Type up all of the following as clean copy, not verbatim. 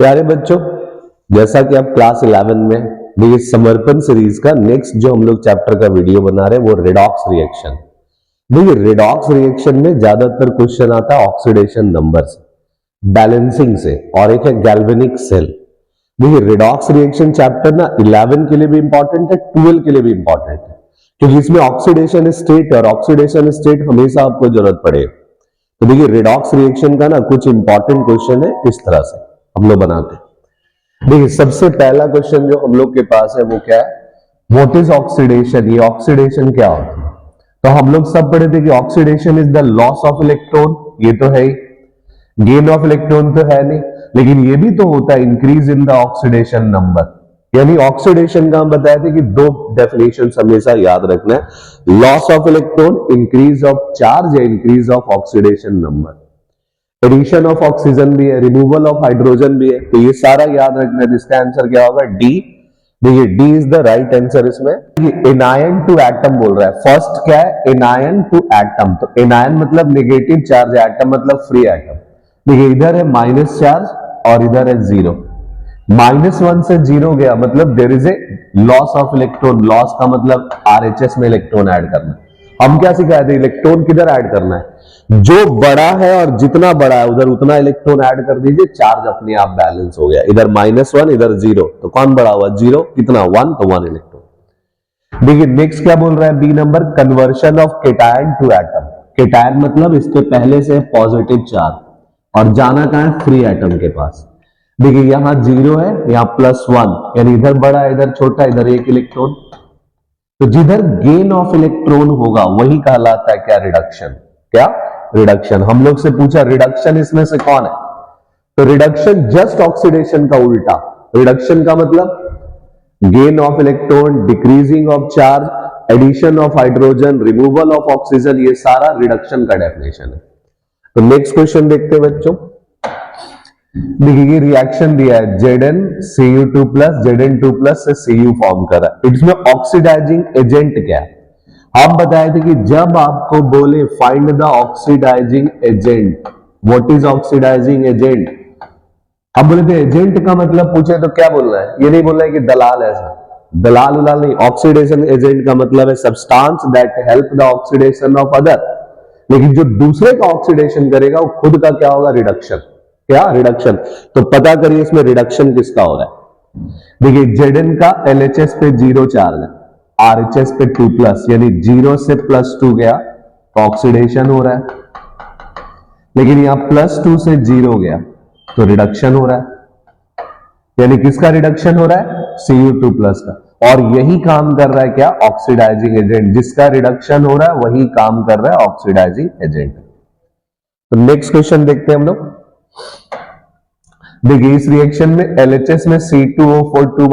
प्यारे बच्चों, जैसा कि आप क्लास 11 में देखिए समर्पण सीरीज का नेक्स्ट जो हम लोग चैप्टर का वीडियो बना रहे हैं वो रिडॉक्स रिएक्शन। देखिए रिडॉक्स रिएक्शन में ज्यादातर क्वेश्चन आता है ऑक्सीडेशन नंबर से, बैलेंसिंग से, और एक है गैल्वेनिक सेल। देखिए रिडॉक्स रिएक्शन चैप्टर ना 11 के लिए भी इंपॉर्टेंट है, 12 के लिए भी इंपॉर्टेंट है, क्योंकि इसमें ऑक्सीडेशन स्टेट और ऑक्सीडेशन स्टेट हमेशा आपको जरूरत पड़े। तो देखिए रिडॉक्स रिएक्शन का ना कुछ इंपॉर्टेंट क्वेश्चन है, इस तरह से हम लोग बनाते हैं। देखिए सबसे पहला क्वेश्चन जो हम लोग के पास है वो क्या है, व्हाट इज ऑक्सीडेशन। ये ऑक्सीडेशन क्या होता है? तो हम लोग सब पढ़े थे कि oxidation is the loss of electron, ये तो है ही, गेन ऑफ इलेक्ट्रॉन तो है नहीं, लेकिन ये भी तो होता है increase in the oxidation number. यानी ऑक्सीडेशन का हम बताए थे कि दो डेफिनेशन हमेशा याद रखना है, loss of electron, increase of charge या increase of oxidation number. Addition of oxygen भी है, रिमूवल ऑफ हाइड्रोजन भी है, तो ये सारा याद रखना है। इसका आंसर क्या होगा? डी। देखिए D is the right answer. इसमें एनायन टू एटम बोल रहा है, फर्स्ट क्या है? Anion to atom. तो एनायन मतलब नेगेटिव चार्ज, एटम मतलब फ्री एटम। देखिए इधर है माइनस चार्ज और इधर है जीरो। -1 से 0 गया मतलब there is a loss of electron. Loss का मतलब आरएचएस में इलेक्ट्रॉन ऐड करना। हम क्या सिखाए थे? इलेक्ट्रॉन किधर ऐड करना है, जो बड़ा है और जितना बड़ा है उधर उतना इलेक्ट्रॉन ऐड कर दीजिए, चार्ज अपने आप बैलेंस हो गया। इधर -1 इधर 0, तो कौन बड़ा हुआ? 0। कितना? 1, तो 1 इलेक्ट्रॉन। देखिए नेक्स्ट क्या बोल रहा है? B number, conversion of cation to atom. Cation मतलब इसके पहले से पॉजिटिव चार्ज और जाना कहां है? फ्री एटम के पास। देखिए यहां 0 है, यहां +1, यानी इधर बड़ा है इधर छोटा, इधर 1 इलेक्ट्रॉन। तो जिधर गेन ऑफ इलेक्ट्रॉन होगा वही कहलाता है क्या? रिडक्शन। क्या? रिडक्शन। हम लोग से पूछा रिडक्शन इसमें से कौन है, तो रिडक्शन जस्ट ऑक्सीडेशन का उल्टा। रिडक्शन का मतलब gain of electron, decreasing of charge, addition of hydrogen, removal of oxygen, ये सारा रिडक्शन का डेफिनेशन है। तो नेक्स्ट क्वेश्चन देखते हैं बच्चों। देखिए रिएक्शन दिया है Zn Cu2+ Zn2+ से Cu फॉर्म कर रहा है। इसमें ऑक्सीडाइजिंग एजेंट क्या है? आप बताए थे कि जब आपको बोले find the oxidising agent, what is oxidising agent, अब बोले थे एजेंट का मतलब पूछे तो क्या बोलना है? ये नहीं बोलना है कि दलाल है, दलाल उलाल नहीं। ऑक्सीडेशन एजेंट का मतलब है substance that help the oxidation of other, लेकिन जो दूसरे का ऑक्सीडेशन करेगा वो खुद का क्या होगा? रिडक्शन। क्या? रिडक्शन। तो पता करिए इसमें रिडक्शन किसका हो रहा है। देखिए Zn का LHS पे 0 चार्ज है, RHS पे 2+, यानी 0 से +2 गया तो ऑक्सीडेशन हो रहा है, लेकिन यहां +2 से 0 गया तो रिडक्शन हो रहा है। यानी किसका रिडक्शन हो रहा है? Cu2+ का। और यही काम कर रहा है क्या? Oxidising agent. जिसका रिडक्शन हो रहा है वही काम कर रहा है ऑक्सीडाइजिंग एजेंट। तो नेक्स्ट क्वेश्चन देखते हैं हम लोग। देखिए इस रिएक्शन में LHS में C2O4 2-,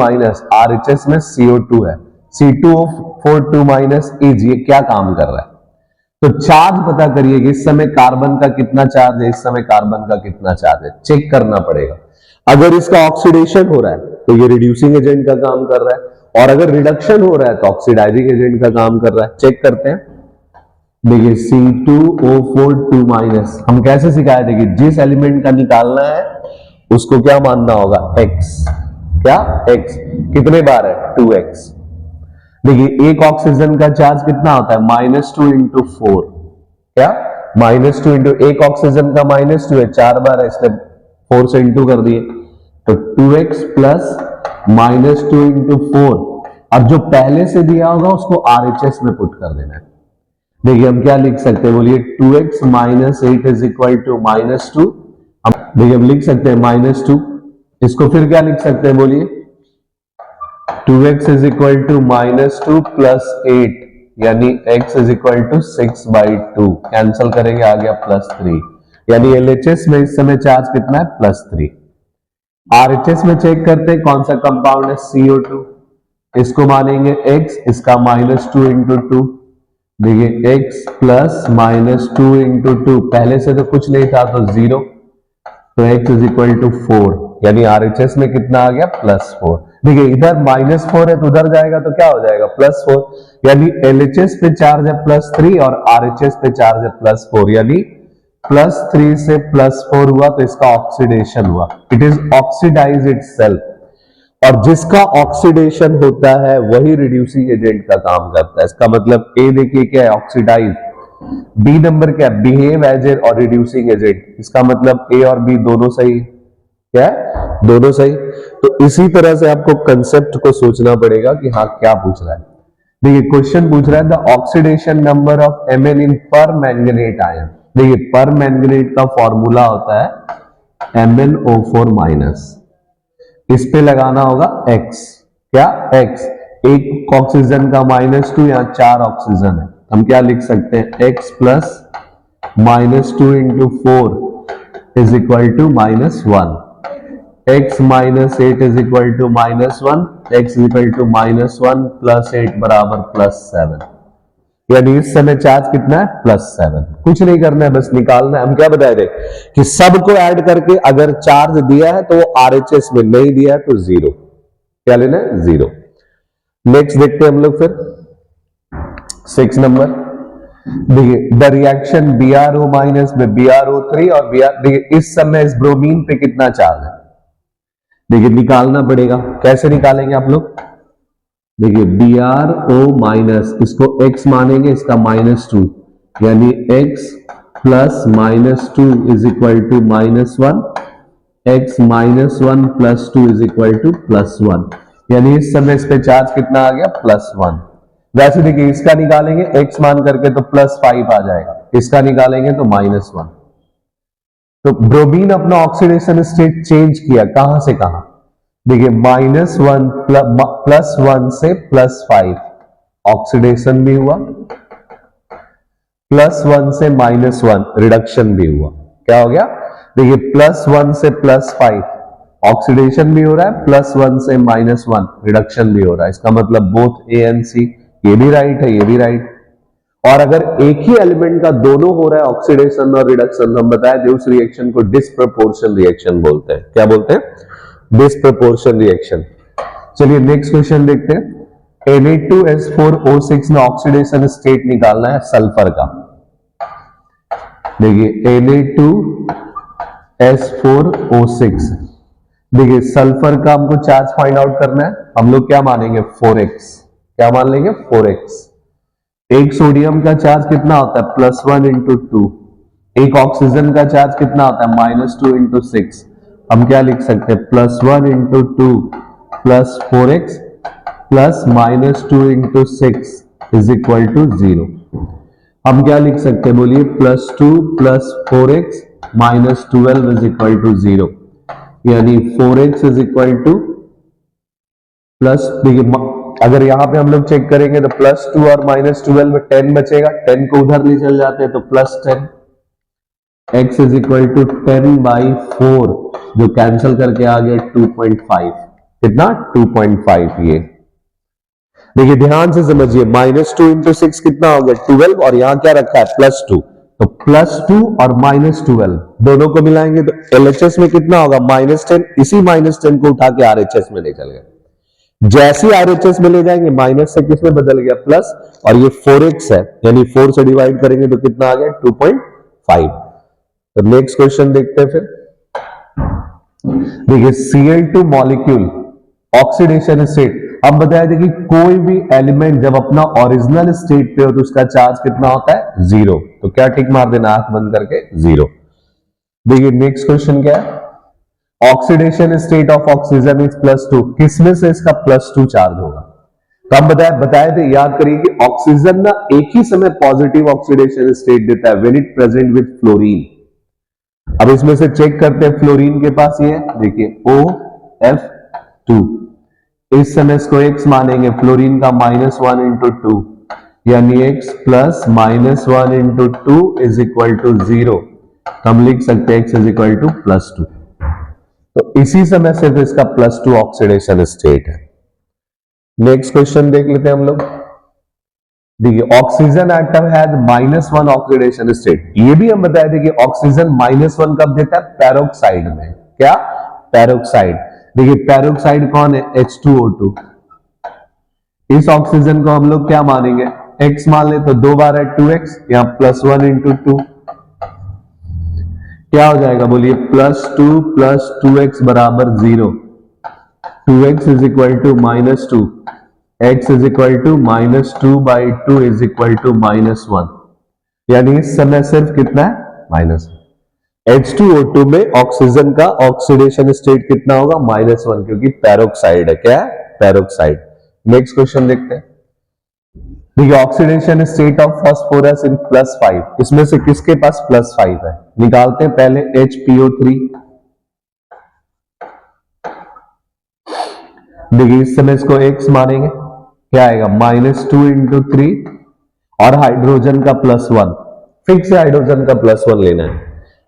RHS में CO2 है। C2O4 2- इज ये क्या काम कर रहा है? तो चार्ज पता करिए कि इस समय कार्बन का कितना चार्ज है, इस समय कार्बन का कितना चार्ज है, चेक करना पड़ेगा। अगर इसका ऑक्सीडेशन हो रहा है तो ये रिड्यूसिंग एजेंट का काम कर रहा है, और अगर रिडक्शन हो रहा है तो ऑक्सीडाइजिंग एजेंट का काम कर रहा है। चेक करते हैं। देखिए C2O4 2-, हम कैसे सिखाए थे कि जिस एलिमेंट का निकालना है उसको क्या मानना होगा? x। क्या? x। कितने बार है? 2x। देखिए एक ऑक्सीजन का चार्ज कितना होता है? -2 × 4। क्या? -2 × एक ऑक्सीजन का -2 है, 4 बार है, इसलिए 4 से इंटू कर दिए, तो 2x प्लस -2 × 4। अब जो पहले से दिया होगा उसको RHS में पुट कर देना है। देखिए हम क्या लिख सकते हैं? बोलिए 2x - 8 = -2। देखिए हम लिख सकते हैं -2। इसको फिर क्या लिख सकते हैं? बोलिए 2x = -2 + 8, यानी x = 6/2। कैंसल करेंगे, आ गया +3। यानी LHS में इस समय चार्ज कितना है? +3। RHS में चेक करते हैं कौन सा कंपाउंड है? CO2। इसको मानेंगे x, इसका -2 × 2। देखिए x प्लस -2 × 2, पहले से तो कुछ नहीं था तो 0, तो x = 4, यानी RHS में कितना आ गया? +4। देखिए इधर -4 है तो उधर जाएगा तो क्या हो जाएगा? +4। यानी LHS पे चार्ज है +3 और RHS पे चार्ज है +4, यानी +3 से +4 हुआ तो इसका ऑक्सीडेशन हुआ, इट इज ऑक्सीडाइज इटसेल्फ। और जिसका ऑक्सीडेशन होता है वही रिड्यूसिंग एजेंट का काम करता है। इसका मतलब ए देखिए क्या है, ऑक्सीडाइज। बी नंबर क्या है, बिहेव एज ए और रिड्यूसिंग एजेंट। इसका मतलब ए और बी दोनों सही, क्या है, दोनों सही। तो इसी तरह से आपको कंसेप्ट को सोचना पड़ेगा कि हाँ क्या पूछ रहा है। देखिए क्वेश्चन पूछ रहा है the oxidation number of Mn इन पर मैंगनेट आयन। देखिए पर मैंगनेट का फॉर्मूला होता है MnO4-। इस पे लगाना होगा x, क्या x, एक ऑक्सीजन का -2, यहाँ 4 ऑक्सीजन है, हम क्या लिख सकते हैं, x plus -2 into 4 is equal to -1, x -8 is equal to -1, x is equal to -1 plus 8 बराबर +7। यानी इस समय चार्ज कितना है, +7। कुछ नहीं करना है, बस निकालना है। हम क्या बताए थे कि सबको ऐड करके अगर चार्ज दिया है तो वो RHS में, नहीं दिया है तो 0, क्या लेना है, 0। नेक्स्ट देखते हैं हम लोग फिर 6 नंबर। देखिए द रिएक्शन BrO- में BrO3 और देखिए इस समय इस ब्रोमीन पे कितना चार्ज है, देखिए निकालना पड़ेगा। कैसे निकालेंगे आप लोग, देखिए BrO-, इसको x मानेंगे, इसका -2, यानी x plus -2 is equal to -1, x -1 plus 2 is equal to +1, यानी इस समय इस पे चार्ज कितना आ गया, +1। वैसे देखिए इसका निकालेंगे x मान करके तो +5 आ जाएगा, इसका निकालेंगे तो -1। तो ब्रोमीन अपना ऑक्सीडेशन स्टेट चेंज किया, कहां से कहां, देखिए -1 +1 से +5 ऑक्सीडेशन भी हुआ, +1 से -1 रिडक्शन भी हुआ। क्या हो गया, देखिए +1 से +5 ऑक्सीडेशन भी हो रहा है, +1 से -1 रिडक्शन भी हो रहा है। इसका मतलब बोथ ए एंड सी, ये भी राइट है, ये भी राइट। और अगर एक ही एलिमेंट का दोनों हो रहा है ऑक्सीडेशन और रिडक्शन, हम बताए थे उस रिएक्शन को डिस्प्रपोर्शन रिएक्शन बोलते हैं। क्या बोलते हैं, डिस्प्रपोर्शन रिएक्शन। चलिए नेक्स्ट क्वेश्चन देखते हैं। Na2S4O6 में ऑक्सीडेशन स्टेट निकालना है सल्फर का। देखिए Na2S4O6, देखिए सल्फर का हमको चार्ज फाइंड आउट करना है, हम लोग क्या मानेंगे, 4x। क्या मान लेंगे, 4x। एक सोडियम का चार्ज कितना होता है, +1 इंटू 2। एक ऑक्सीजन का चार्ज कितना होता है, -2 इंटू 6। हम क्या लिख सकते हैं, +1 into 2 plus 4x plus -2 into 6 is equal to 0। हम क्या लिख सकते हैं, बोलिए, +2 plus 4x minus 12 is equal to 0, यानी 4x is equal two plus, देखिए अगर यहां पे हम लोग चेक करेंगे तो +2 और -12 में 10 बचेगा, 10 को उधर ले चल जाते हैं तो +10, x इज इक्वल टू 10/4, जो कैंसिल करके आ गया 2.5। कितना, 2.5। ये देखिए ध्यान से समझिए, -2 इंटू 6 कितना हो गया, 12, और यहां क्या रखा है, +2। तो +2 और -12 दोनों को मिलाएंगे तो LHS में कितना होगा, -10। इसी -10 को उठा के RHS में ले चल गए। जैसे RHS में ले जाएंगे, माइनस से किस में बदल गया, प्लस, और ये 4x है, यानी 4 से डिवाइड करेंगे तो कितना आ गया, 2.5। तो नेक्स्ट क्वेश्चन देखते हैं फिर। देखिए Cl2 मॉलिक्यूल ऑक्सीडेशन स्टेट, अब बताया था कि कोई भी एलिमेंट जब अपना ओरिजिनल स्टेट पे हो तो उसका चार्ज कितना होता है, 0। तो क्या टिक मार देना, आंख बंद करके, 0। देखिए नेक्स्ट क्वेश्चन क्या है, oxidation state of oxygen is +2, किसमें से इसका +2 चार्ज होगा। तो हम बताए थे, याद करिए कि ऑक्सीजन ना एक ही समय पॉजिटिव ऑक्सीडेशन स्टेट देता है when it present with fluorine. अब इसमें से चेक करते हैं, फ्लोरीन के पास ये है, देखिए OF2, इस समय इसको x मानेंगे, फ्लोरीन का -1 इंटू 2, यानी x plus -1 into 2 is equal to 0। हम लिख सकते हैं x इज इक्वल टू +2। तो इसी समय सिर्फ इसका +2 ऑक्सीडेशन स्टेट है। नेक्स्ट क्वेश्चन देख लेते हैं हम लोग। देखिए oxygen atom has -1 oxidation state, ये भी हम बताए थे कि ऑक्सीजन -1 कब देता है, पैरोक्साइड में। क्या, पैरोक्साइड। देखिए पैरोक्साइड कौन है, H2O2। इस ऑक्सीजन को हम लोग क्या मानेंगे, x मान ले तो 2 बार है 2x, यहां +1 इंटू 2, क्या हो जाएगा बोलिए, प्लस टू एक्स बराबर 0, 2x is equal to -2, x is equal to -2/2 is equal to -1, यानी इस समय सिर्फ कितना है, माइनस। H2O2 में ऑक्सीजन का ऑक्सीडेशन स्टेट कितना होगा, -1, क्योंकि पैरोक्साइड है। क्या है, पैरोक्साइड। नेक्स्ट क्वेश्चन देखते हैं। देखिए ऑक्सीडेशन स्टेट ऑफ फास्फोरस इन +5, इसमें से किसके पास +5 है, निकालते हैं पहले HPO3। देखिए इस समय इसको x मानेंगे, क्या आएगा, -2 × 3 और हाइड्रोजन का +1, फिक्स हाइड्रोजन का +1 लेना है।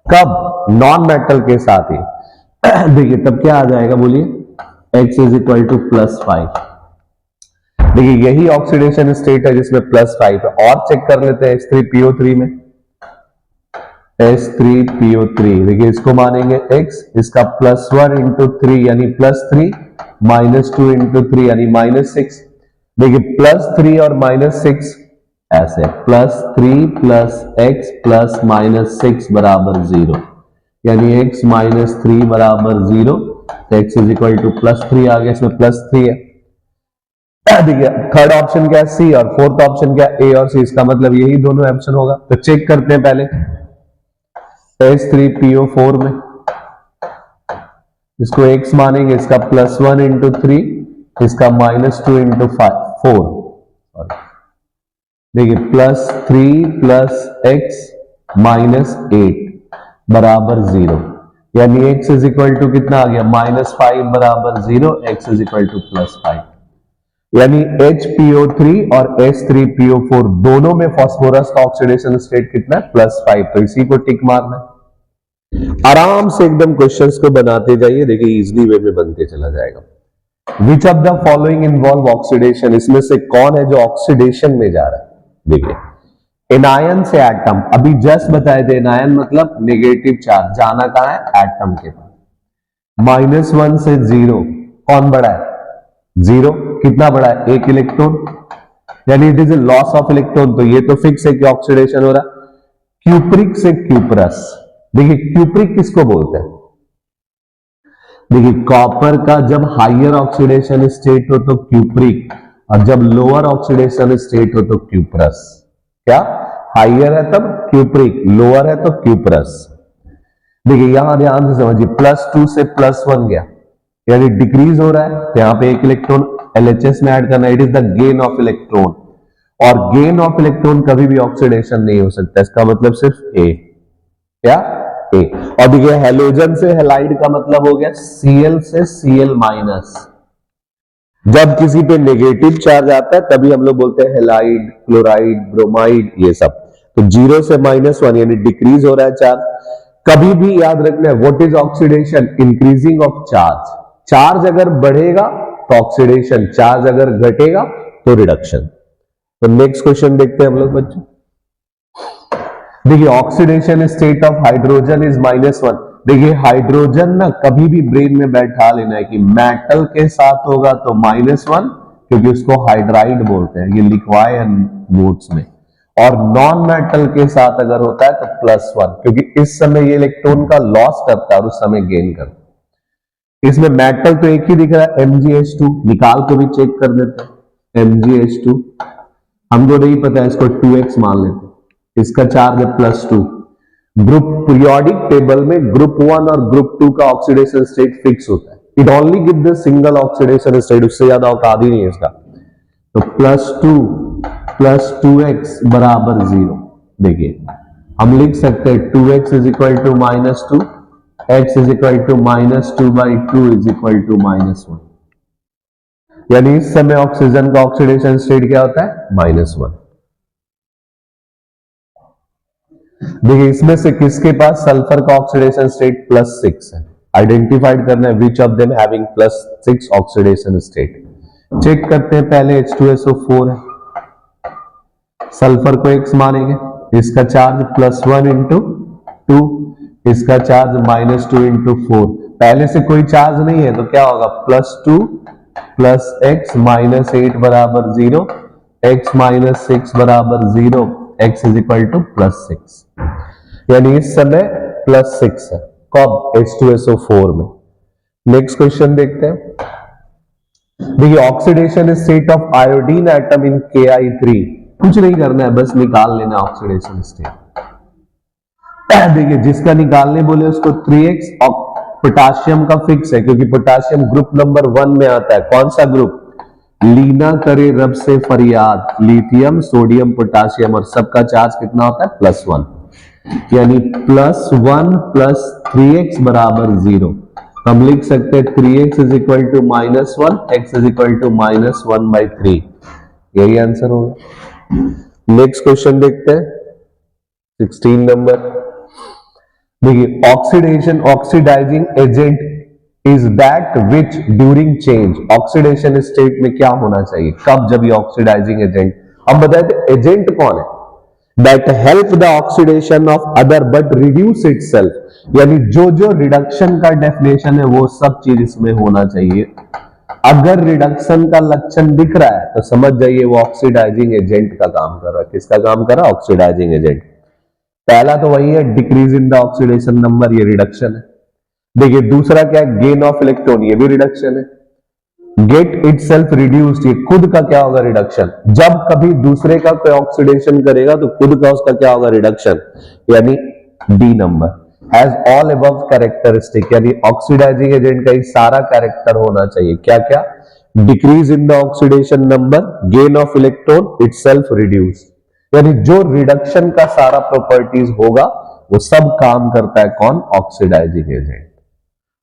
कब, नॉन मेटल के साथ ही। देखिए तब क्या आ जाएगा बोलिए, x इज इक्वल टू +5। देखिए यही ऑक्सीडेशन स्टेट है जिसमें +5 है, और चेक कर लेते हैं H3PO3 में। H3PO3 देखिए इसको मानेंगे x, इसका +1 × 3 यानी +3, -2 × 3 यानी -6। देखिए +3 और -6 ऐसे, +3 + x + -6 बराबर 0, यानी x - 3 बराबर 0, x इज इक्वल टू +3 आ गया, इसमें +3 है। देखिए थर्ड ऑप्शन क्या है, सी, और फोर्थ ऑप्शन क्या है, ए और सी, इसका मतलब यही दोनों ऑप्शन होगा। तो चेक करते हैं पहले H3PO4 में, इसको x मानेंगे, इसका +1 × 3, इसका -2 × 4, देखिए +3 + x - 8 बराबर 0, यानी x इज इक्वल टू कितना आ गया, -5 बराबर 0, x इज इक्वल टू +5, यानी HPO3 और H3PO4 दोनों में फास्फोरस का ऑक्सीडेशन स्टेट कितना है, +5, तो इसी को टिक मारना है। आराम से एकदम क्वेश्चंस को बनाते जाइए, देखिए इजीली वे में बनते चला जाएगा। विच of the following involve oxidation, इसमें से कौन है जो ऑक्सीडेशन में जा रहा है। देखिए एनायन से एटम, अभी जस्ट बताए थे, एनायन मतलब नेगेटिव चार्ज, जाना कहां है, एटम के पास। -1 से 0 कौन बड़ा है, 0, कितना बड़ा है, 1 इलेक्ट्रॉन, यानी it is a loss of electron, तो ये तो फिक्स है कि ऑक्सीडेशन हो रहा। क्यूप्रिक से क्यूपरस, देखिए क्यूप्रिक किसको बोलते हैं, देखिए कॉपर का जब हायर ऑक्सीडेशन स्टेट हो तो क्यूप्रिक, और जब लोअर ऑक्सीडेशन स्टेट हो तो क्यूपरस। क्या, हायर है तब क्यूप्रिक, लोअर है तो क्यूपरस। देखिए यहां ध्यान से समझिए, +2 से +1 गया, यानी डिक्रीज हो रहा है, तो यहां पे 1 इलेक्ट्रॉन LHS में ऐड करना, it is the gain of electron, और गेन ऑफ इलेक्ट्रॉन कभी भी ऑक्सीडेशन नहीं हो सकता, इसका मतलब सिर्फ ए। क्या, ए। और देखिए हेलोजन से हेलाइड का मतलब हो गया Cl से Cl-, जब किसी पे नेगेटिव चार्ज आता है तभी हम लोग बोलते हैं हेलाइड, क्लोराइड, ब्रोमाइड, ये सब। तो 0 से -1 यानी डिक्रीज हो रहा है चार्ज। कभी भी याद रखना है, what is oxidation, increasing of charge. Charge अगर बढ़ेगा तो ऑक्सीडेशन, चार्ज अगर घटेगा तो रिडक्शन। तो नेक्स्ट क्वेश्चन देखते हैं हम लोग बच्चों। देखिए oxidation state of hydrogen is -1। देखिए हाइड्रोजन ना कभी भी ब्रेन में बैठा लेना है कि मेटल के साथ होगा तो -1, क्योंकि उसको हाइड्राइड बोलते हैं, ये लिखवाए नोट्स में। और नॉन मेटल के साथ अगर होता है तो +1, क्योंकि इस समय ये इलेक्ट्रॉन का लॉस करता है और उस समय गेन करता है। इसमें मेटल तो एक ही दिख रहा है, Mgh2, निकाल के भी चेक कर देते हैं। Mgh2 हमको नहीं पता है, इसको 2x मान लेते हैं, इसका चार्ज है +2। ग्रुप पीरियोडिक टेबल में ग्रुप 1 और ग्रुप 2 का ऑक्सीडेशन स्टेट फिक्स होता है, it only give the single oxidation state, उससे ज्यादा औकात ही नहीं है इसका। तो +2 + 2x बराबर 0। देखिए हम लिख सकते हैं 2x is equal to -2, x is equal to -2/2 is equal to -1, यानी इस समय ऑक्सीजन का ऑक्सीडेशन स्टेट क्या होता है, -1। देखिए इसमें से किसके पास सल्फर का ऑक्सीडेशन स्टेट +6 है, आइडेंटिफाइड करना है which of them having +6 oxidation state. Check करते हैं पहले, H2SO4 है, सल्फर को x मानेंगे, इसका चार्ज +1 × 2, इसका चार्ज -2 × 4। पहले से कोई चार्ज नहीं है तो क्या होगा, +2 + x - 8 बराबर 0, x - 6 बराबर 0, x इज इक्वल टू +6, यानी इस समय +6 है। कब? H2SO4 में। नेक्स्ट क्वेश्चन देखते हैं। देखिए oxidation state of iodine atom in Ki3, कुछ नहीं करना है, बस निकाल लेना ऑक्सीडेशन स्टेट। देखिए जिसका निकालने बोले उसको 3x, और पोटासियम का फिक्स है क्योंकि पोटासियम ग्रुप नंबर 1 में आता है। कौन सा ग्रुप? लीना करे रब से फरियाद, लिथियम, सोडियम, पोटासियम, और सबका चार्ज कितना होता है? +1, यानी +1 + 3x बराबर 0। हम लिख सकते हैं 3x = -1, x = -1/3। यही आंसर होगा। नेक्स्ट क्वेश्चन देखते हैं 16 नंबर। देखिए oxidation, oxidising agent is that which during change, oxidation state में क्या होना चाहिए? कब? जब ये ऑक्सीडाइजिंग एजेंट, हम बताए थे एजेंट कौन है? That help the oxidation of other but reduce itself, यानी जो जो रिडक्शन का डेफिनेशन है वो सब चीज इसमें होना चाहिए। अगर रिडक्शन का लक्षण दिख रहा है तो समझ जाइए वो ऑक्सीडाइजिंग एजेंट का काम कर रहा है। किसका काम कर रहा है? Oxidising agent. पहला तो वही है decrease in the oxidation number, ये रिडक्शन है। देखिए दूसरा क्या है? गेन ऑफ इलेक्ट्रॉन, ये भी रिडक्शन है। गेट इटसेल्फ रिड्यूस्ड, ये खुद का क्या होगा? रिडक्शन। जब कभी दूसरे का कोई ऑक्सीडेशन करेगा तो खुद का उसका क्या होगा? रिडक्शन, यानी D number. Has all above characteristic, यानी ऑक्सीडाइजिंग एजेंट का एक सारा कैरेक्टर होना चाहिए। क्या क्या? Decrease in the oxidation number, gain of electron, itself reduced, यानी जो रिडक्शन का सारा प्रॉपर्टीज होगा वो सब काम करता है। कौन? Oxidising agent.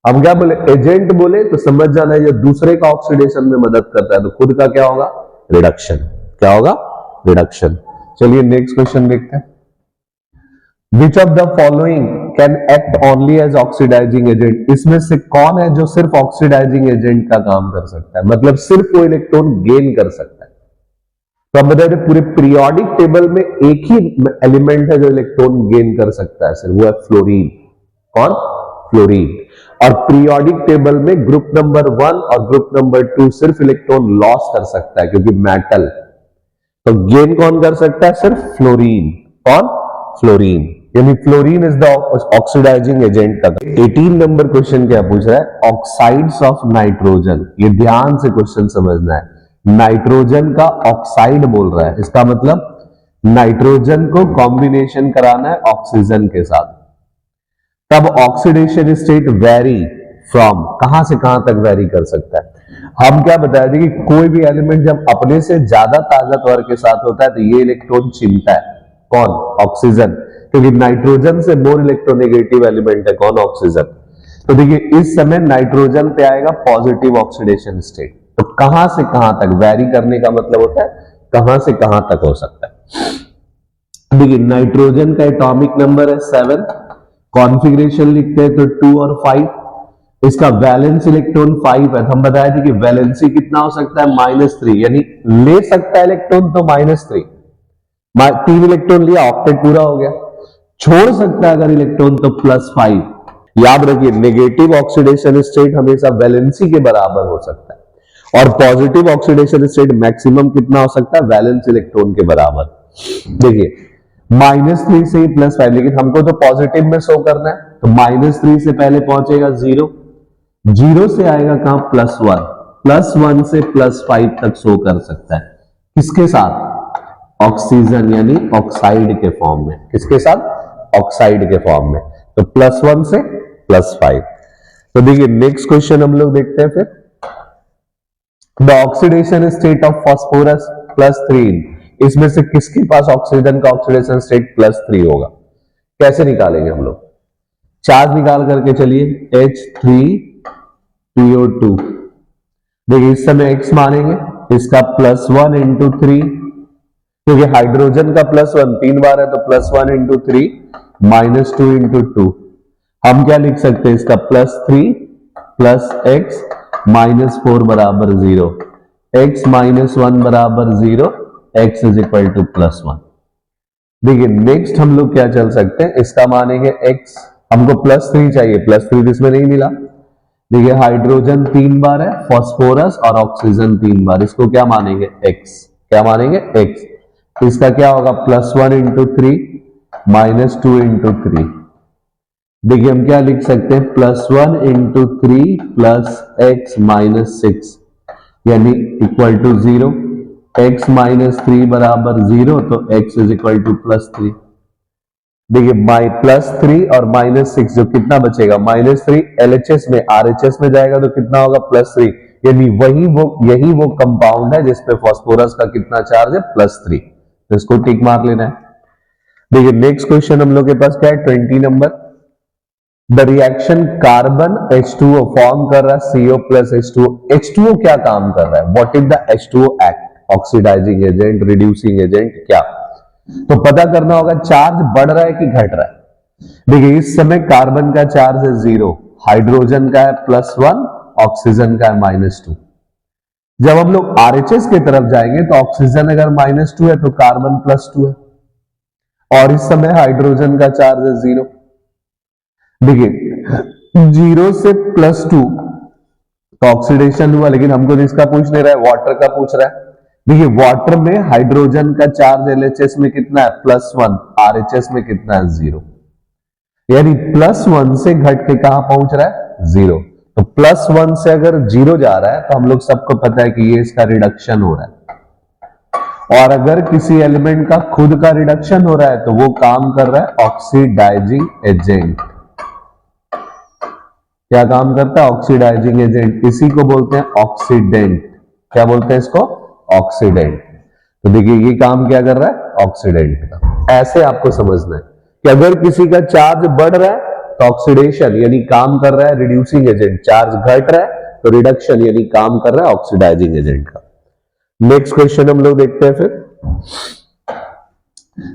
हम क्या बोले? एजेंट बोले तो समझ जाना है, ये दूसरे का ऑक्सीडेशन में मदद करता है तो खुद का क्या होगा? रिडक्शन। क्या होगा? रिडक्शन। चलिए नेक्स्ट क्वेश्चन देखते हैं। Which of the following can act only as oxidising agent, इसमें से कौन है जो सिर्फ ऑक्सीडाइजिंग एजेंट का काम कर सकता है, मतलब सिर्फ वो इलेक्ट्रॉन गेन कर सकता है? तो हम बता दें पूरे पीरियोडिक टेबल में एक ही एलिमेंट है जो इलेक्ट्रॉन गेन कर सकता है, सिर्फ वो है फ्लोरीन। कौन? फ्लोरीन। और पीरियोडिक टेबल में ग्रुप नंबर 1 और ग्रुप नंबर 2 सिर्फ इलेक्ट्रॉन लॉस कर सकता है क्योंकि मेटल। तो गेन कौन कर सकता है? सिर्फ फ्लोरीन। कौन? फ्लोरीन, यानी fluorine is the oxidising agent का। 18 नंबर क्वेश्चन क्या पूछ रहा है? ऑक्साइड्स ऑफ नाइट्रोजन, ये ध्यान से क्वेश्चन समझना है। नाइट्रोजन का ऑक्साइड बोल रहा है, इसका मतलब नाइट्रोजन को कॉम्बिनेशन कराना है ऑक्सीजन के साथ। तब ऑक्सीडेशन स्टेट वेरी फ्रॉम, कहां से कहां तक वेरी कर सकता है? हम क्या बताया थे कि कोई भी एलिमेंट जब अपने से ज्यादा ताकतवर के साथ होता है तो ये इलेक्ट्रॉन छीनता है। कौन? ऑक्सीजन, क्योंकि नाइट्रोजन से मोर इलेक्ट्रोनेगेटिव एलिमेंट है। कौन? ऑक्सीजन। तो देखिए इस समय नाइट्रोजन पे आएगा पॉजिटिव ऑक्सीडेशन स्टेट। तो कहां से कहां तक वेरी करने का मतलब होता है कहां से कहां तक हो सकता है। देखिए नाइट्रोजन का एटॉमिक नंबर है 7, कॉन्फ़िगरेशन लिखते हैं तो 2 और 5, इसका वैलेंस इलेक्ट्रॉन 5 है। हम बताए थे कि वैलेंसी कितना हो सकता है? -3, यानी ले सकता है इलेक्ट्रॉन तो -3, 3 इलेक्ट्रॉन लिया, ऑक्टेट पूरा हो गया। छोड़ सकता है अगर इलेक्ट्रॉन तो +5। याद रखिए नेगेटिव ऑक्सीडेशन स्टेट हमेशा वैलेंसी के बराबर हो सकता है और पॉजिटिव ऑक्सीडेशन स्टेट मैक्सिमम कितना हो सकता है? वैलेंस इलेक्ट्रॉन के बराबर। देखिए -3 से ही +5, लेकिन हमको तो पॉजिटिव में शो करना है तो -3 से पहले पहुंचेगा 0, 0 से आएगा कहां? +1, +1 से +5 तक शो कर सकता है। किसके साथ? ऑक्सीजन, यानी ऑक्साइड के फॉर्म में। किसके साथ? ऑक्साइड के फॉर्म में। तो +1 से +5। तो देखिए नेक्स्ट क्वेश्चन हम लोग देखते हैं फिर। The oxidation state of phosphorus +3, इसमें से किसके पास ऑक्सीजन का ऑक्सीडेशन स्टेट +3 होगा? कैसे निकालेंगे हम लोग? चार्ज निकाल करके चलिए, H3PO2। देखिए इस समय x मानेंगे, इसका +1 × 3, क्योंकि हाइड्रोजन का +1 3 बार है तो +1 × 3 -2 × 2। हम क्या लिख सकते हैं? इसका +3 + x -4 बराबर 0, x -1 बराबर 0, x = +1। देखिए नेक्स्ट हम लोग क्या चल सकते हैं? इसका मानेंगे x, हमको +3 चाहिए, +3 इसमें नहीं मिला। देखिए हाइड्रोजन 3 बार है, फास्फोरस और ऑक्सीजन 3 बार, इसको क्या मानेंगे? x। क्या मानेंगे? x। इसका क्या होगा? +1 × 3 -2 × 3। देखिए हम क्या लिख सकते हैं, +1 इंटू 3 प्लस एक्स माइनस 6 यानी इक्वल टू 0। एक्स माइनस 3 बराबर 0, तो x इज इक्वल टू +3। देखिए +3 और -6 जो कितना बचेगा, -3 LHS में RHS में जाएगा तो कितना होगा, +3, यानी यही वो कंपाउंड है जिसपे फास्फोरस का कितना चार्ज है, +3। तो इसको टिक मार लेना है। देखिए नेक्स्ट क्वेश्चन हम लोग के पास क्या है, 20 number. The reaction carbon H2O form कर रहा है CO प्लस H2O। H2O क्या काम कर रहा है, what is the H2O act, oxidising agent, reducing agent, क्या? तो पता करना होगा चार्ज बढ़ रहा है कि घट रहा है। देखिए इस समय कार्बन का चार्ज है 0, हाइड्रोजन का है +1, ऑक्सीजन का है -2। जब हम लोग RHS की तरफ जाएंगे तो ऑक्सीजन अगर -2 है तो कार्बन +2 है, और इस समय हाइड्रोजन का चार्ज है 0। देखिए 0 से +2 तो ऑक्सीडेशन हुआ, लेकिन हमको इसका पूछ नहीं रहा है, वाटर का पूछ रहा है। देखिए वाटर में हाइड्रोजन का चार्ज LHS में कितना है, +1, RHS में कितना है, 0, यानी +1 से घट के कहां पहुंच रहा है, 0। तो +1 से अगर 0 जा रहा है तो हम लोग सबको पता है कि ये इसका रिडक्शन हो रहा है, और अगर किसी एलिमेंट का खुद का रिडक्शन हो रहा है तो वो काम कर रहा है ऑक्सीडाइजिंग एजेंट। क्या काम करता है, ऑक्सीडाइजिंग एजेंट, इसी को बोलते हैं ऑक्सीडेंट। क्या बोलते हैं इसको, ऑक्सीडेंट। तो देखिए ये काम क्या कर रहा है, ऑक्सीडेंट का। ऐसे आपको समझना है कि अगर किसी का चार्ज बढ़ रहा है तो ऑक्सीडेशन यानी काम कर रहा है रिड्यूसिंग एजेंट, चार्ज घट रहा है तो रिडक्शन यानी काम कर रहा है ऑक्सीडाइजिंग एजेंट का। नेक्स्ट क्वेश्चन हम लोग देखते हैं फिर।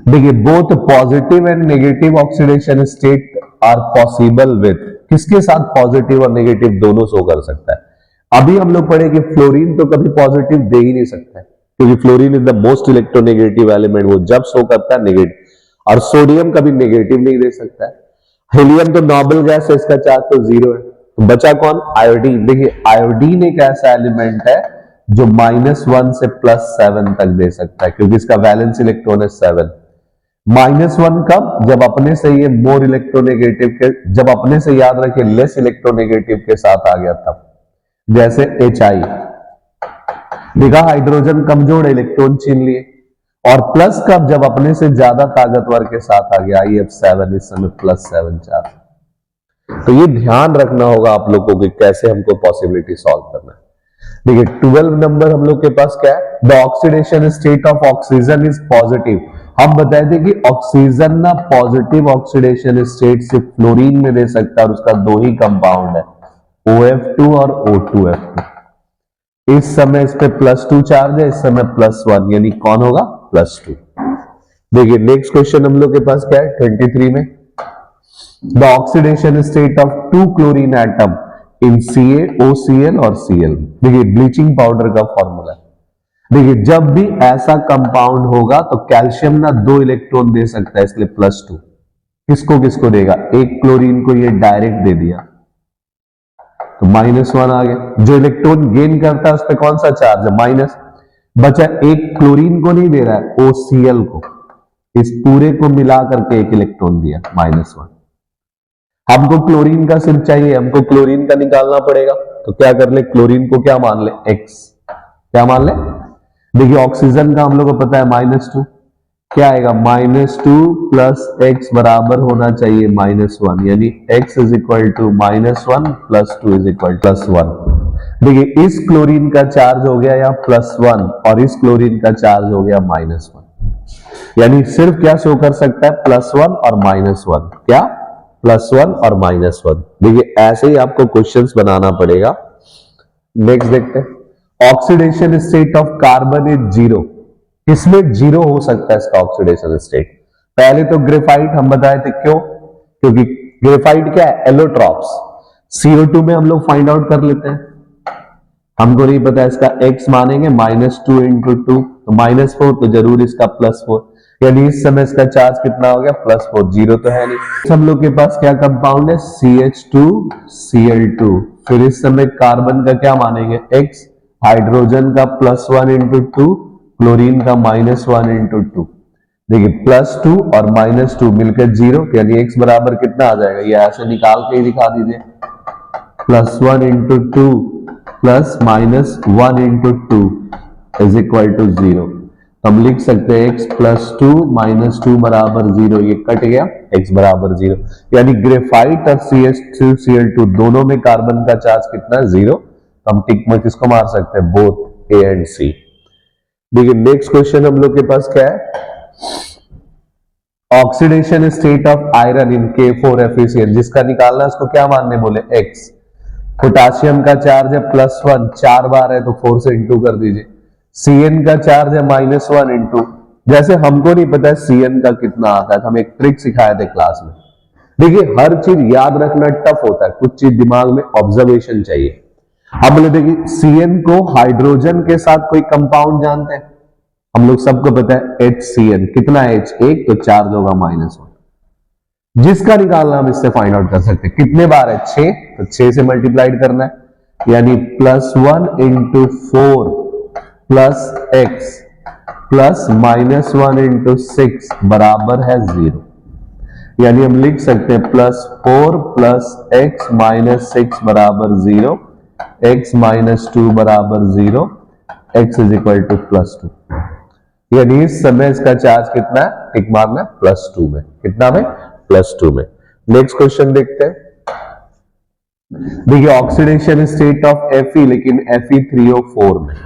देखिए both positive and negative oxidation state are possible with, किसके साथ पॉजिटिव और नेगेटिव दोनों शो कर सकता है। अभी हम लोग पढ़े कि फ्लोरीन तो कभी पॉजिटिव दे ही नहीं सकता है, क्योंकि fluorine is the most electronegative element, वो जब शो करता है नेगेटिव, और सोडियम कभी नेगेटिव नहीं दे सकता है। हीलियम तो नोबल गैस है, इसका चार्ज तो 0 है। तो बचा कौन, आयोडीन। देखिए आयोडीन एक ऐसा एलिमेंट है जो -1 से +7 तक दे सकता है, क्योंकि इसका वैलेंस इलेक्ट्रॉन है 7। -1 कब, जब अपने से ये मोर इलेक्ट्रोनेगेटिव के, जब अपने से याद रखिए लेस इलेक्ट्रोनेगेटिव के साथ आ गया तब, जैसे HI। देखा हाइड्रोजन कमजोर इलेक्ट्रॉन छीन लिए। और प्लस कब, जब अपने से ज्यादा ताकतवर के साथ आ गया, IF7, इस समय +7 चार्ज। तो ये ध्यान रखना होगा आप लोगों को कि कैसे हमको पॉसिबिलिटी सॉल्व करना है। देखिए 12 नंबर हम लोग के पास क्या है, the oxidation state of oxygen is positive. हम बताए थे कि ऑक्सीजन ना पॉजिटिव ऑक्सीडेशन स्टेट सिर्फ फ्लोरीन में दे सकता है, और उसका 2 ही कंपाउंड है, OF2 और O2F2। इस समय इस पे +2 चार्ज है, इस समय +1, यानी कौन होगा, +2। देखिए नेक्स्ट क्वेश्चन हम लोग के पास क्या है, 23 में। The oxidation state of 2 chlorine atom in CaOCl और Cl। देखिए ब्लीचिंग पाउडर का फॉर्मूला। देखिए जब भी ऐसा कंपाउंड होगा तो कैल्शियम ना 2 इलेक्ट्रॉन दे सकता है, इसलिए +2। किसको किसको देगा, एक क्लोरीन को ये डायरेक्ट दे दिया तो -1 आ गया। जो इलेक्ट्रॉन गेन करता है उस पर कौन सा चार्ज है, माइनस। बचा एक क्लोरीन को नहीं दे रहा है, OCl को, इस पूरे को मिला करके एक इलेक्ट्रॉन दिया, -1। हमको क्लोरीन का सिर्फ चाहिए, हमको क्लोरीन का निकालना पड़ेगा, तो क्या कर ले, क्लोरीन को क्या मान ले, X। क्या मान ले, देखिए ऑक्सीजन का हम लोग को पता है -2, क्या आएगा, -2 प्लस x बराबर होना चाहिए -1, यानी x is equal to -1 plus 2 is equal to +1। देखिए इस क्लोरीन का चार्ज हो गया यहाँ +1, और इस क्लोरीन का चार्ज हो गया -1, यानी सिर्फ क्या शो कर सकता है, +1 और -1। क्या, +1 और -1। देखिए ऐसे ही आपको क्वेश्चंस बनाना पड़ेगा। नेक्स्ट देखते हैं, oxidation state of carbon is 0। किसमें 0 हो सकता है इसका ऑक्सीडेशन स्टेट, पहले तो ग्रेफाइट हम बताए थे, क्यों, क्योंकि ग्रेफाइट क्या है, एलोट्रॉप्स। CO2 में हम लोग फाइंड आउट कर लेते हैं, हमको नहीं पता इसका x मानेंगे, -2 इंटू 2 तो -4, तो जरूर इसका +4, यानी इस समय इसका चार्ज कितना हो गया, +4। 0 तो है नहीं। हम लोग के पास क्या कंपाउंड है, CH2Cl2। फिर इस समय कार्बन का क्या मानेंगे, x, हाइड्रोजन का +1 इंटू 2, क्लोरीन का -1 इंटू 2। देखिए +2 और -2 मिलकर 0, यानी x बराबर कितना आ जाएगा, ये ऐसे निकाल के ही दिखा दीजिए, +1 into 2 plus -1 into 2 is equal to 0। हम लिख सकते हैं x +2 -2 बराबर 0, ये कट गया, x बराबर 0, यानी ग्रेफाइट और CH3Cl2 दोनों में कार्बन का चार्ज कितना, 0। तो हम टिक में किसको मार सकते हैं, बोथ A एंड C। देखिए नेक्स्ट क्वेश्चन हम लोग के पास क्या है, oxidation state of iron in K4FeCl, जिसका निकालना है उसको क्या मानने बोले, x। पोटासियम का चार्ज है +1, 4 बार है तो 4 से इंटू कर दीजिए। Cn का चार्ज है -1 इंटू, जैसे हमको नहीं पता है Cn का कितना आता है, तो हम एक ट्रिक सिखाए थे क्लास में। देखिए हर चीज याद रखना टफ होता है, कुछ चीज दिमाग में ऑब्जर्वेशन चाहिए। अब बोले देखिए Cn को हाइड्रोजन के साथ कोई कंपाउंड जानते हैं, हम लोग सबको पता है HCl, कितना H, 1 तो चार्ज होगा -1, जिसका निकालना हम इससे फाइंड आउट कर सकते हैं। कितने बार है, 6, तो 6 से मल्टीप्लाइड करना है, यानी +1 into 4 plus x plus -1 into 6 बराबर है 0, यानी हम लिख सकते हैं +4 प्लस x माइनस 6 बराबर 0, x -2 बराबर 0, x इज इक्वल टू +2। यानी इस समय इसका चार्ज कितना है, टिक मारना +2 में, कितना में, +2 में। नेक्स्ट क्वेश्चन देखते हैं। देखिए ऑक्सीडेशन स्टेट ऑफ Fe, लेकिन Fe3O4 में,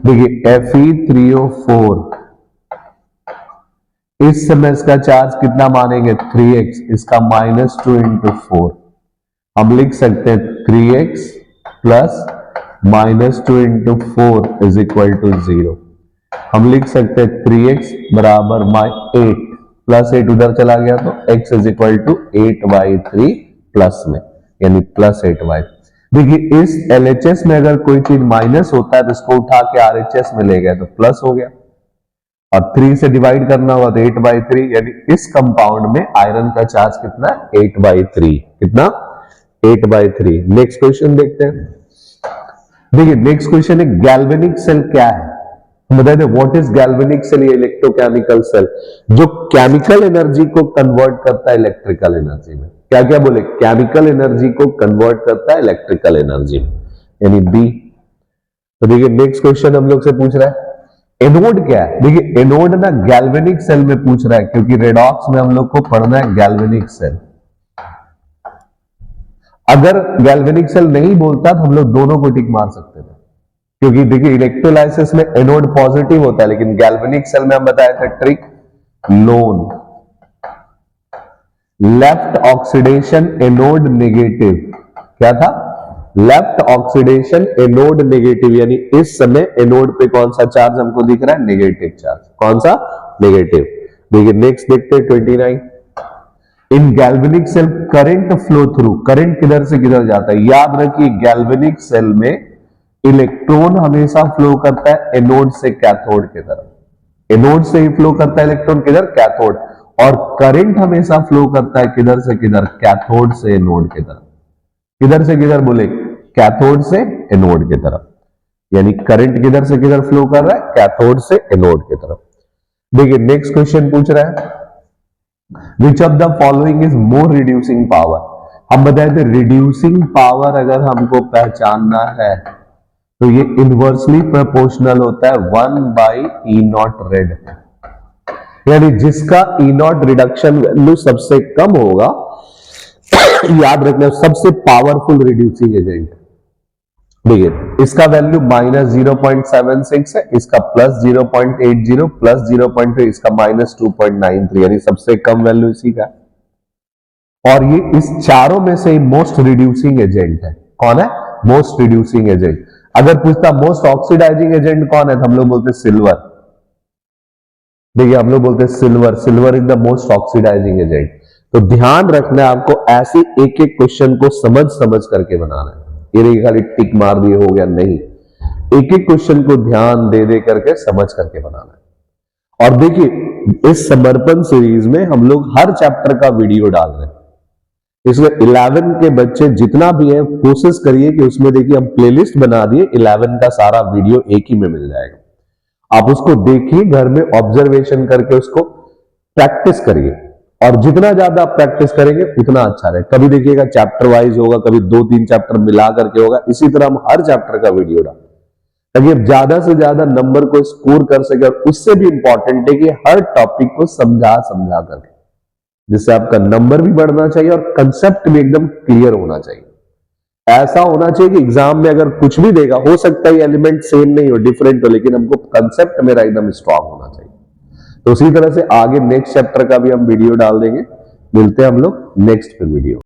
देखिए Fe3O4 इस समय इसका चार्ज कितना मानेंगे, 3x, इसका -2 इंटू 4, हम लिख सकते हैं 3x plus -2 into 4 is equal to 0। हम लिख सकते हैं 3x बराबर 8, +8 उधर चला गया तो x is equal to 8/3 plus में, यानी +8/। देखिए इस LHS में अगर कोई चीज माइनस होता है तो इसको उठा के RHS में ले गए तो प्लस हो गया, और 3 से डिवाइड करना होगा तो 8/3, यानी इस कंपाउंड में आयरन का चार्ज कितना, 8/3, कितना, 8/3। नेक्स्ट क्वेश्चन देखते हैं। देखिए नेक्स्ट क्वेश्चन है गैल्वेनिक सेल क्या है, बता दें व्हाट इज गैल्वेनिक सेल, ये इलेक्ट्रोकेमिकल सेल जो केमिकल एनर्जी को कन्वर्ट करता है इलेक्ट्रिकल एनर्जी में। क्या क्या बोले, केमिकल एनर्जी को कन्वर्ट करता है इलेक्ट्रिकल एनर्जी में, यानी बी। तो देखिए नेक्स्ट क्वेश्चन हम लोग से पूछ रहा है एनोड क्या है। देखिए एनोड ना गैल्वेनिक सेल में पूछ रहा है, क्योंकि रेडॉक्स में हम लोग को पढ़ना है गैल्वेनिक सेल। अगर गैल्वेनिक सेल नहीं बोलता तो हम लोग दोनों को टिक मार सकते थे, क्योंकि देखिए इलेक्ट्रोलाइसिस में एनोड पॉजिटिव होता है, लेकिन गैल्वेनिक सेल में हम बताया था trick, loan, left oxidation anode negative, क्या था, लेफ्ट ऑक्सीडेशन एनोड नेगेटिव, यानी इस समय एनोड पे कौन सा चार्ज हमको दिख रहा है, नेगेटिव चार्ज, कौन सा, नेगेटिव। देखिए नेक्स्ट देखते हैं 29। In galvanic cell current flow through, current किधर से किधर जाता है, याद रखिए गैल्वेनिक सेल में इलेक्ट्रॉन हमेशा फ्लो करता है एनोड से कैथोड की तरफ, एनोड से ही फ्लो करता है इलेक्ट्रॉन किधर, कैथोड, और करंट हमेशा फ्लो करता है किधर से किधर, कैथोड से एनोड की तरफ। किधर से किधर बोले, कैथोड से एनोड की तरफ, यानी करंट किधर से किधर फ्लो कर रहा है, कैथोड से एनोड की तरफ। देखिए नेक्स्ट क्वेश्चन पूछ रहा है which of the following is more reducing power. हम बताए थे रिड्यूसिंग पावर अगर हमको पहचानना है तो ये इनवर्सली प्रोपोर्शनल होता है 1/E0 रेड, यानी जिसका E0 रिडक्शन वैल्यू सबसे कम होगा याद रखना सबसे पावरफुल रिड्यूसिंग एजेंट। देखिए इसका वैल्यू -0.76 है, इसका +0.80, +0.3, इसका -2.93, यानी सबसे कम वैल्यू इसी का, और ये इस चारों में से मोस्ट रिड्यूसिंग एजेंट है। कौन है, मोस्ट रिड्यूसिंग एजेंट। अगर पूछता मोस्ट ऑक्सीडाइजिंग एजेंट कौन है तो हम लोग बोलते सिल्वर। देखिए हम लोग बोलते silver, silver is the most oxidising agent. तो ध्यान रखना है आपको, ऐसे एक एक क्वेश्चन को समझ समझ करके बनाना है, ये नहीं खाली टिक मार दिए हो गया, नहीं, एक एक क्वेश्चन को ध्यान दे दे करके समझ करके बनाना है। और देखिए इस समर्पण सीरीज में हम लोग हर चैप्टर का वीडियो डाल रहे हैं, इसमें 11 के बच्चे जितना भी है कोशिश करिए कि उसमें देखिए हम प्लेलिस्ट बना दिए, 11 का सारा वीडियो एक ही में मिल जाएगा, आप उसको देखिए, घर में ऑब्जर्वेशन करके उसको प्रैक्टिस करिए, और जितना ज्यादा आप प्रैक्टिस करेंगे उतना अच्छा रहे। कभी देखिएगा चैप्टर वाइज होगा, कभी 2-3 चैप्टर मिला करके होगा, इसी तरह हम हर चैप्टर का वीडियो डालें ताकि आप ज्यादा से ज्यादा नंबर को स्कोर कर सके। और उससे भी इंपॉर्टेंट है कि हर टॉपिक को समझा समझा करके, जिससे आपका नंबर भी बढ़ना चाहिए और कंसेप्ट भी एकदम क्लियर होना चाहिए। ऐसा होना चाहिए कि एग्जाम में अगर कुछ भी देगा, हो सकता है एलिमेंट सेम नहीं हो, डिफरेंट हो, लेकिन हमको कंसेप्ट मेरा एकदम स्ट्रांग होना चाहिए। तो उसी तरह से आगे नेक्स्ट चैप्टर का भी हम वीडियो डाल देंगे। मिलते हैं हम लोग नेक्स्ट वीडियो।